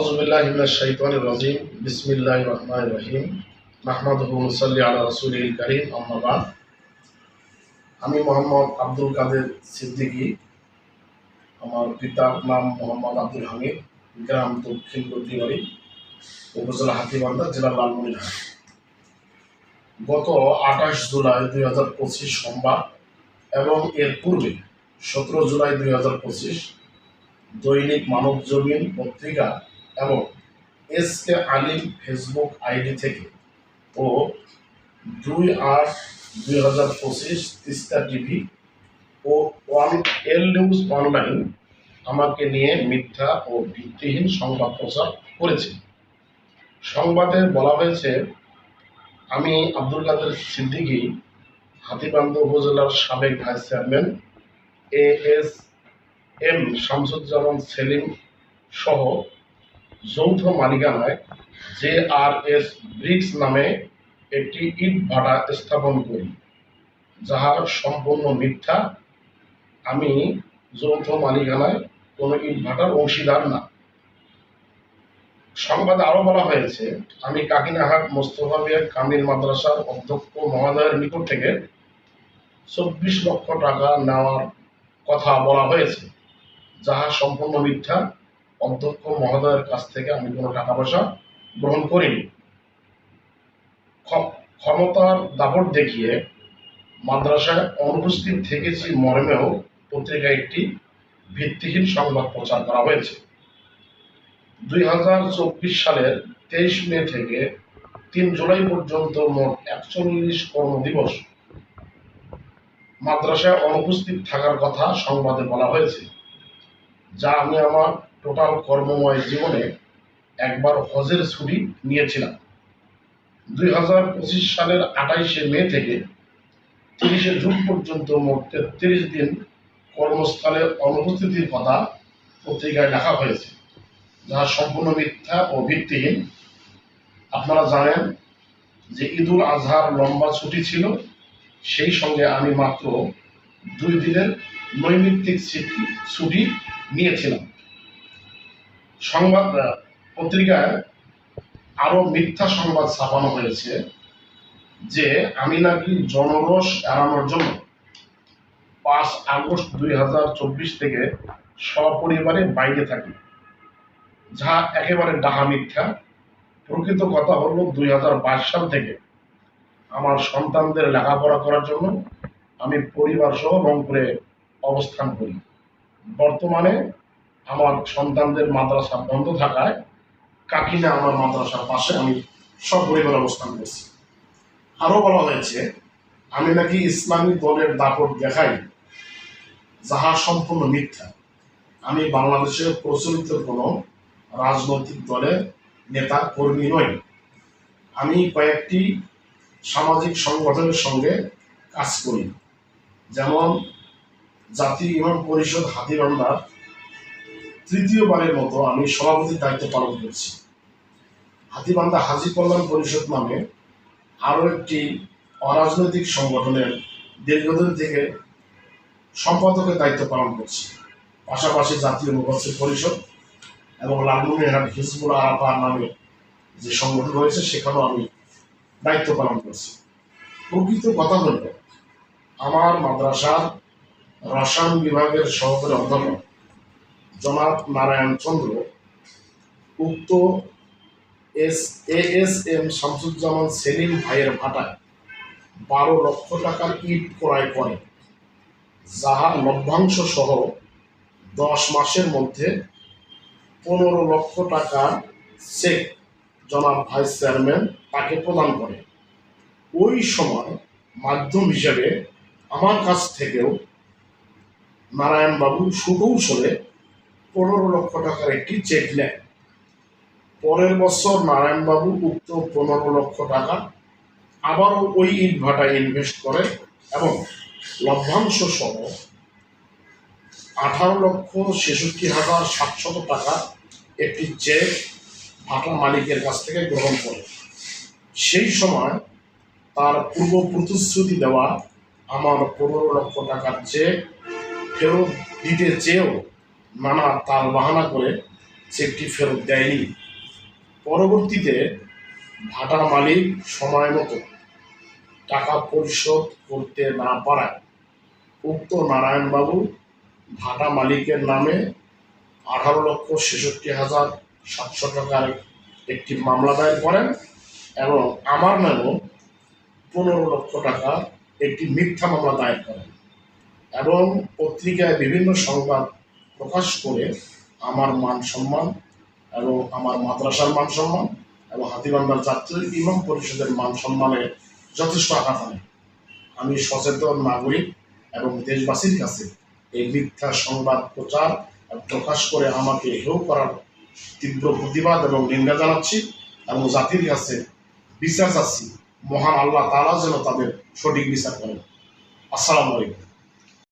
আউযু বিল্লাহি মিনাশ শাইতানির রাজিম। বিসমিল্লাহির রহমানির রহিম। নাহমাদুহু ওয়া নুসাল্লি আলা রাসূলিল কারীম, আম্মা বা'দ। আমি মোহাম্মদ আব্দুল কাদের সিদ্দিকী। আমার পিতার নাম মোহাম্মদ আব্দুল হামিদ। গ্রাম দক্ষিণ গদ্রিবাড়ি, উপজেলা হাতীবান্ধা, জেলা লালমনিরহাট। গত ২৮ জুলাই ২০২৫ সোমবার এবং এর পূর্বে ১৭ জুলাই ২০২৫ দৈনিক মানবজমিন পত্রিকা এবং এসকে আলিম ফেসবুক আইডি থেকে ও ২/৮/২০২৫ তিস্তা টিভি ও এল নিউজ অনলাইন আমাকে নিয়ে মিথ্যা ও ভিত্তিহীন সংবাদ প্রচার করেছে। সংবাদে বলা হয়েছে, আমি আব্দুল কাদের সিদ্দিকী, হাতীবান্ধা উপজেলার সাবেক vice chairman ASM Shamsuzzaman Selim সহ যৌথ মালিকানায় JRS ব্রিক্স নামে একটি ইট ভাটা স্থাপন করি, যাহা সম্পূর্ণ মিথ্যা। আমি যৌথ মালিকানায় কোনো ইট ভাটার অংশীদার না। সংবাদে আরো বলা হয়েছে, আমি কাকিনাহাট মোস্তফা মিয়া কামিল মাদ্রাসার অধ্যক্ষ মহোদয়ের নিকট থেকে ২৪ লক্ষ টাকা নেওয়ার কথা বলা হয়েছে, যাহা সম্পূর্ণ মিথ্যা। অধ্যক্ষ মহোদয়ের কাছ থেকে আমি কোনো টাকা পয়সা গ্রহণ করিনি। ক্ষমতার দাপট দেখিয়ে মাদ্রাসায় অনুপস্থিত থেকেছি মর্মেও পত্রিকায় একটি ভিত্তিহীন সংবাদ প্রচার করা হয়েছে। ২০২৪ সালের ২৩ মে থেকে ৩ জুলাই পর্যন্ত মোট ৪১ কর্মদিবস মাদ্রাসায় অনুপস্থিত থাকার কথা সংবাদে বলা হয়েছে, যা আমি আমার টোটাল কর্মময় জীবনে একবার হজের ছুটি নিয়েছিলাম। ২০২৫ সালের ২৮ মে থেকে ৩০ জুন পর্যন্ত মোট ৩৩ দিন কর্মস্থলে অনুপস্থিতির কথা পত্রিকায় লেখা হয়েছে, যাহা সম্পূর্ণ মিথ্যা ও ভিত্তিহীন। আপনারা জানেন যে ঈদুল আজহার লম্বা ছুটি ছিল, সেই সঙ্গে আমি মাত্র ২ দিনের নৈমিত্তিক ছুটি নিয়েছিলাম। সংবাদ পত্রিকায় আরো মিথ্যা সংবাদ ছাপানো হয়েছে যে আমি নাকি জনরোষ এড়ানোর জন্য ৫ আগস্ট ২০২৪ থেকে সপরিবারে বাইরে থাকি, যা একেবারে ডাহা মিথ্যা। প্রকৃত কথা হলো ২০২২ সাল থেকে আমার সন্তানদের লেখাপড়া করার জন্য আমি পরিবার সহ রংপুরে অবস্থান করি। বর্তমানে আমার সন্তানদের মাদ্রাসা বন্ধ থাকায় কাকিনা আমার মাদ্রাসার পাশে আমি সপরিবার অবস্থান করছি। আরো বলা হয়েছে আমি নাকি ইসলামী দলের দাপট দেখাই, যাহা সম্পূর্ণ মিথ্যা। আমি বাংলাদেশে প্রচলিত কোনো রাজনৈতিক দলের নেতা কর্মী নই। আমি কয়েকটি সামাজিক সংগঠনের সঙ্গে কাজ করি, যেমন জাতীয় ইমাম পরিষদ হাতীবান্ধার তৃতীয়বারের মতো আমি সভাপতির দায়িত্ব পালন করছি। হাতীবান্ধা হাজী কল্যাণ পরিষদ নামে আরও একটি অরাজনৈতিক সংগঠনের দীর্ঘদিন থেকে সম্পাদকের দায়িত্ব পালন করছি। পাশাপাশি জাতীয় মুফাসসির পরিষদ এবং লালমনিরহাট হিজবুল আরাফাহ নামে যে সংগঠন রয়েছে, সেখানেও আমি দায়িত্ব পালন করছি। প্রকৃত কথা হল, আমার মাদ্রাসার রসায়ন বিভাগের সহকারী অধ্যাপক জনাব নারায়ণ চন্দ্র উক্ত এএসএম শামসুজ্জামান সেলিম ভাইয়ের ভাটায় ১২ লক্ষ টাকার ইট ক্রয় করে, যাহা লভ্যাংশ সহ ১০ মাসের মধ্যে ১৫ লক্ষ টাকা চেক জনাব ভাইস চেয়ারম্যান তাকে প্রদান করে। ওই সময় মাধ্যম হিসেবে আমার কাছ থেকেও নারায়ণবাবু সুকৌশলে ১৫ লক্ষ টাকার একটি চেক নেয়। পরের বছর নারায়ণবাবু উক্ত ১৫ লক্ষ টাকা আবারও ওই ইট ভাটায় ইনভেস্ট করে এবং লভ্যাংশ সহ ১৮,৬৬,৭০০ টাকা একটি চেক ভাটা মালিকের কাছ থেকে গ্রহণ করে। সেই সময় তার পূর্ব প্রতিশ্রুতি দেওয়া আমার ১৫ লক্ষ টাকার চেক ফেরত দিতে চেয়েও নানা তাল বাহানা করে চেকটি ফেরত দেয়নি। পরবর্তীতে ভাটার মালিক সময় মতো টাকা পরিশোধ করতে না পারায় উক্ত নারায়ণবাবু ভাটা মালিকের নামে 18,66,700 টাকার একটি মামলা দায়ের করেন এবং আমার নামেও 15 লক্ষ টাকা একটি মিথ্যা মামলা দায়ের করেন এবং পত্রিকায় বিভিন্ন সংবাদ প্রকাশ করে আমার মান সম্মান এবং আমার মাদ্রাসার মান সম্মান এবং হাতীবান্ধার জাতীয় ইমাম পরিষদের মান সম্মানে যথেষ্ট আঘাত আনে। আমি সচেতন নাগরিক এবং দেশবাসীর কাছে এই মিথ্যা সংবাদ প্রচার প্রকাশ করে আমাকে হেয় করার তীব্র প্রতিবাদ এবং নিন্দা জানাচ্ছি এবং জাতির কাছে বিচার চাচ্ছি। মহান আল্লাহ তাআলা যেন তাদের সঠিক বিচার করেন। আসসালামু আলাইকুম।